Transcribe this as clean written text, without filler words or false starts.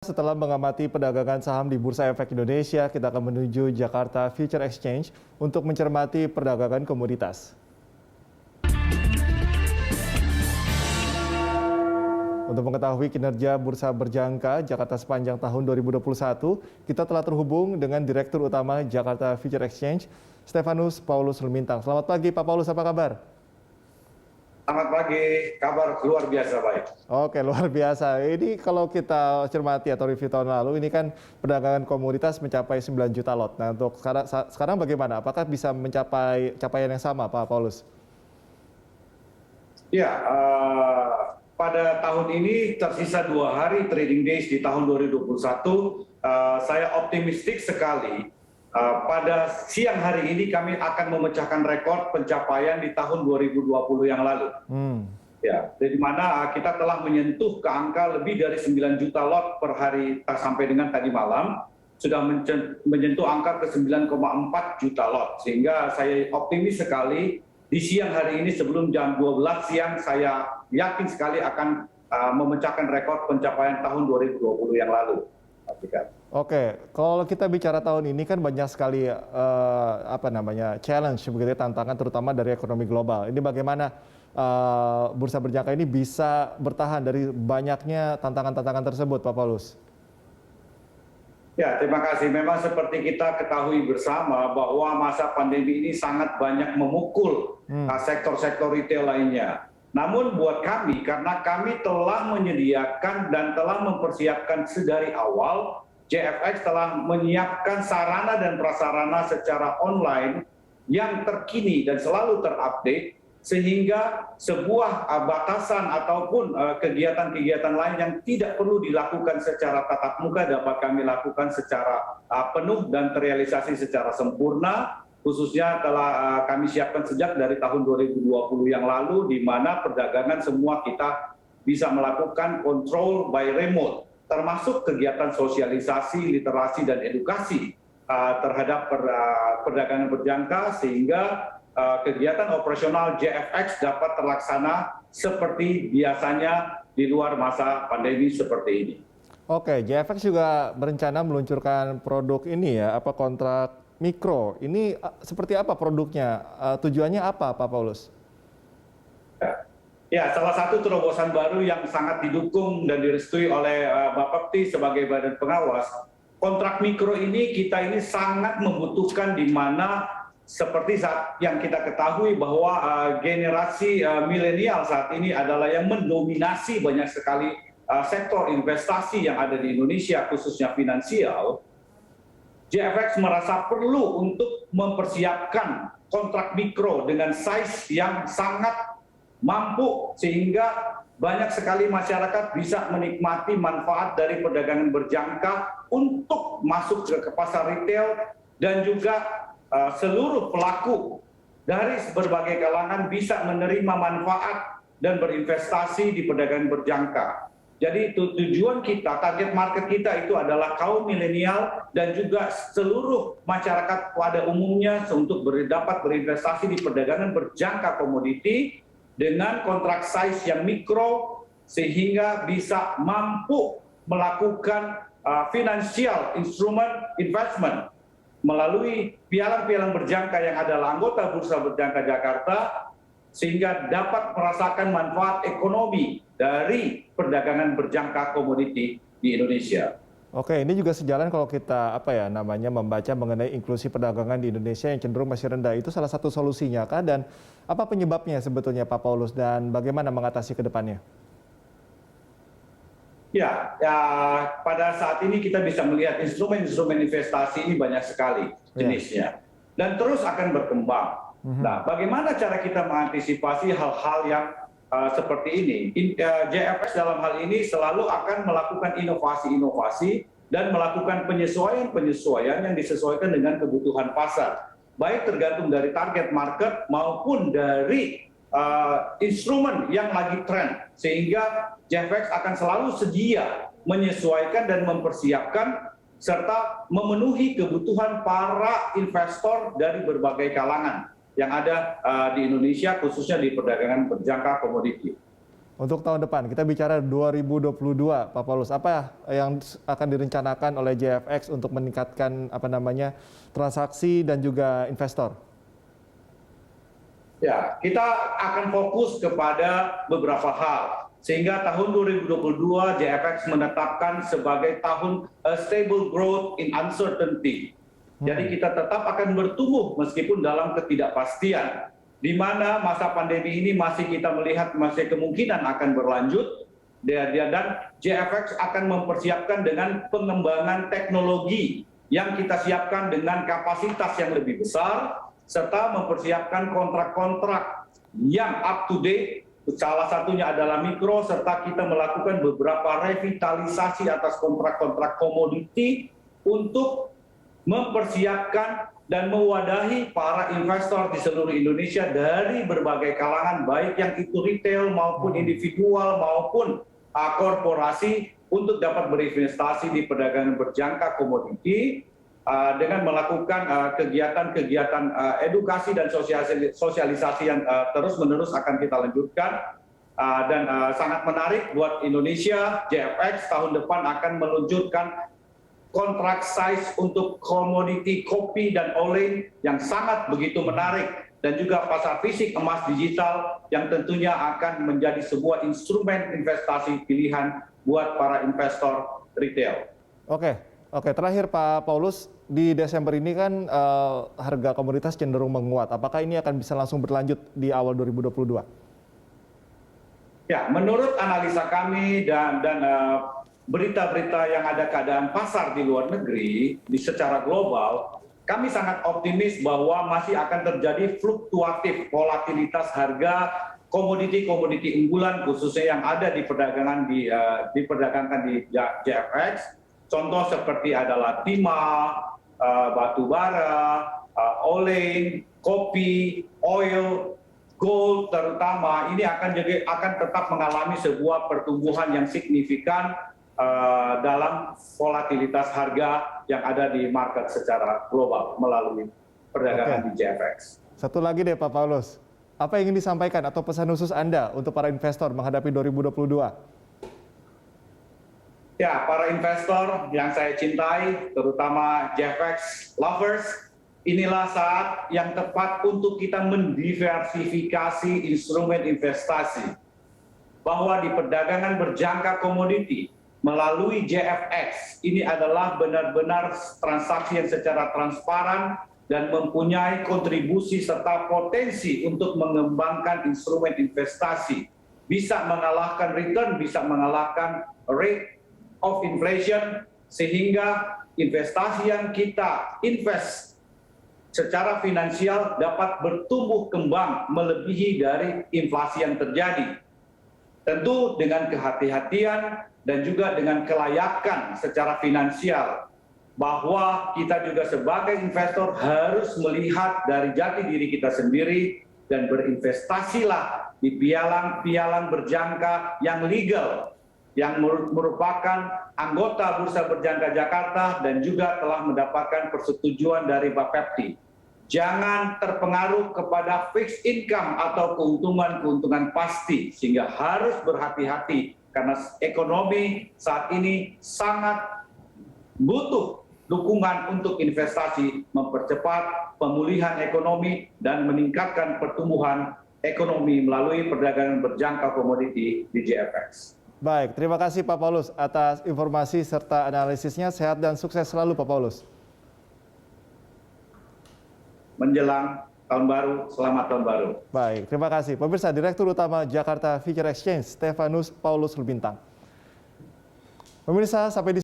Setelah mengamati perdagangan saham di Bursa Efek Indonesia, kita akan menuju Jakarta Future Exchange untuk mencermati perdagangan komoditas. Untuk mengetahui kinerja Bursa Berjangka Jakarta sepanjang tahun 2021, kita telah terhubung dengan Direktur Utama Jakarta Future Exchange, Stefanus Paulus Lumintang. Selamat pagi Pak Paulus, apa kabar? Selamat pagi, kabar luar biasa baik. Oke, luar biasa. Ini kalau kita cermati atau review tahun lalu, ini kan perdagangan komoditas mencapai 9 juta lot. Nah, untuk sekarang bagaimana? Apakah bisa mencapai capaian yang sama, Pak Paulus? Ya, pada tahun ini tersisa 2 hari trading days di tahun 2021. Saya optimistik sekali. Pada siang hari ini kami akan memecahkan rekor pencapaian di tahun 2020 yang lalu. Ya, di mana kita telah menyentuh ke angka lebih dari 9 juta lot per hari sampai dengan tadi malam, sudah menyentuh angka ke 9,4 juta lot. Sehingga saya optimis sekali di siang hari ini sebelum jam 12 siang saya yakin sekali akan memecahkan rekor pencapaian tahun 2020 yang lalu. Oke, kalau kita bicara tahun ini kan banyak sekali challenge begitu, tantangan terutama dari ekonomi global. Ini bagaimana Bursa Berjangka ini bisa bertahan dari banyaknya tantangan-tantangan tersebut, Pak Paulus? Ya, terima kasih. Memang seperti kita ketahui bersama bahwa masa pandemi ini sangat banyak memukul sektor-sektor retail lainnya. Namun buat kami, karena kami telah menyediakan dan telah mempersiapkan sedari awal, JFX telah menyiapkan sarana dan prasarana secara online yang terkini dan selalu terupdate, sehingga sebuah batasan ataupun kegiatan-kegiatan lain yang tidak perlu dilakukan secara tatap muka dapat kami lakukan secara penuh dan terrealisasi secara sempurna. Khususnya telah kami siapkan sejak dari tahun 2020 yang lalu, di mana perdagangan semua kita bisa melakukan control by remote, termasuk kegiatan sosialisasi, literasi, dan edukasi terhadap perdagangan berjangka, sehingga kegiatan operasional JFX dapat terlaksana seperti biasanya di luar masa pandemi seperti ini. Oke, JFX juga berencana meluncurkan produk ini ya, kontrak mikro. Ini seperti apa produknya? Tujuannya apa, Pak Paulus? Ya, salah satu terobosan baru yang sangat didukung dan direstui oleh Bapepti sebagai badan pengawas, kontrak mikro ini kita ini sangat membutuhkan, di mana seperti saat yang kita ketahui bahwa generasi milenial saat ini adalah yang mendominasi banyak sekali sektor investasi yang ada di Indonesia, khususnya finansial. JFX merasa perlu untuk mempersiapkan kontrak mikro dengan size yang sangat mampu, sehingga banyak sekali masyarakat bisa menikmati manfaat dari perdagangan berjangka untuk masuk ke pasar retail, dan juga seluruh pelaku dari berbagai kalangan bisa menerima manfaat dan berinvestasi di perdagangan berjangka. Jadi tujuan kita, target market kita itu adalah kaum milenial dan juga seluruh masyarakat pada umumnya untuk dapat berinvestasi di perdagangan berjangka komoditi dengan kontrak size yang mikro, sehingga bisa mampu melakukan financial instrument investment melalui pialang-pialang berjangka yang adalah anggota Bursa Berjangka Jakarta, sehingga dapat merasakan manfaat ekonomi dari perdagangan berjangka komoditi di Indonesia. Oke, ini juga sejalan kalau kita membaca mengenai inklusi perdagangan di Indonesia yang cenderung masih rendah. Itu salah satu solusinya kah? Dan apa penyebabnya sebetulnya, Pak Paulus, dan bagaimana mengatasi ke depannya? Ya, pada saat ini kita bisa melihat instrumen-instrumen investasi ini banyak sekali jenisnya, dan terus akan berkembang. Nah, bagaimana cara kita mengantisipasi hal-hal yang seperti ini? JFX dalam hal ini selalu akan melakukan inovasi-inovasi dan melakukan penyesuaian-penyesuaian yang disesuaikan dengan kebutuhan pasar, baik tergantung dari target market maupun dari instrumen yang lagi tren, sehingga JFX akan selalu sedia menyesuaikan dan mempersiapkan serta memenuhi kebutuhan para investor dari berbagai kalangan yang ada di Indonesia, khususnya di perdagangan berjangka komoditi. Untuk tahun depan, kita bicara 2022, Pak Paulus. Apa yang akan direncanakan oleh JFX untuk meningkatkan transaksi dan juga investor? Ya, kita akan fokus kepada beberapa hal. Sehingga tahun 2022 JFX menetapkan sebagai tahun stable growth in uncertainty. Jadi kita tetap akan bertumbuh meskipun dalam ketidakpastian. Di mana masa pandemi ini masih kita melihat masih kemungkinan akan berlanjut, dan JFX akan mempersiapkan dengan pengembangan teknologi yang kita siapkan dengan kapasitas yang lebih besar, serta mempersiapkan kontrak-kontrak yang up to date, salah satunya adalah mikro, serta kita melakukan beberapa revitalisasi atas kontrak-kontrak komoditi untuk mempersiapkan dan mewadahi para investor di seluruh Indonesia dari berbagai kalangan, baik yang itu retail maupun individual maupun korporasi, untuk dapat berinvestasi di perdagangan berjangka komoditi dengan melakukan kegiatan-kegiatan edukasi dan sosialisasi yang terus-menerus akan kita lanjutkan. Dan sangat menarik buat Indonesia, JFX tahun depan akan meluncurkan kontrak size untuk komoditi kopi dan oleh yang sangat begitu menarik, dan juga pasar fisik emas digital yang tentunya akan menjadi sebuah instrumen investasi pilihan buat para investor retail. Oke, terakhir Pak Paulus, di Desember ini kan harga komoditas cenderung menguat. Apakah ini akan bisa langsung berlanjut di awal 2022? Ya, menurut analisa kami dan berita-berita yang ada keadaan pasar di luar negeri, secara global, kami sangat optimis bahwa masih akan terjadi fluktuatif volatilitas harga komoditi-komoditi unggulan, khususnya yang ada diperdagangkan di JFX. Contoh seperti adalah timah, batu bara, oleh, kopi, oil, gold terutama, ini akan tetap mengalami sebuah pertumbuhan yang signifikan dalam volatilitas harga yang ada di market secara global melalui perdagangan di JFX. Satu lagi deh Pak Paulus, apa yang ingin disampaikan atau pesan khusus Anda untuk para investor menghadapi 2022? Ya, para investor yang saya cintai, terutama JFX lovers, inilah saat yang tepat untuk kita mendiversifikasi instrumen investasi. Bahwa di perdagangan berjangka komoditi, melalui JFX, ini adalah benar-benar transaksi yang secara transparan dan mempunyai kontribusi serta potensi untuk mengembangkan instrumen investasi. Bisa mengalahkan return, bisa mengalahkan rate of inflation, sehingga investasi yang kita invest secara finansial dapat bertumbuh kembang melebihi dari inflasi yang terjadi. Tentu dengan kehati-hatian dan juga dengan kelayakan secara finansial, bahwa kita juga sebagai investor harus melihat dari jati diri kita sendiri dan berinvestasilah di pialang-pialang berjangka yang legal, yang merupakan anggota Bursa Berjangka Jakarta dan juga telah mendapatkan persetujuan dari Bapepti. Jangan terpengaruh kepada fixed income atau keuntungan-keuntungan pasti, sehingga harus berhati-hati karena ekonomi saat ini sangat butuh dukungan untuk investasi, mempercepat pemulihan ekonomi dan meningkatkan pertumbuhan ekonomi melalui perdagangan berjangka komoditi di JFX. Baik, terima kasih Pak Paulus atas informasi serta analisisnya. Sehat dan sukses selalu Pak Paulus. Menjelang tahun baru, selamat tahun baru. Baik, terima kasih. Pemirsa, Direktur Utama Jakarta Future Exchange, Stefanus Paulus Lumbintang. Pemirsa, sampai di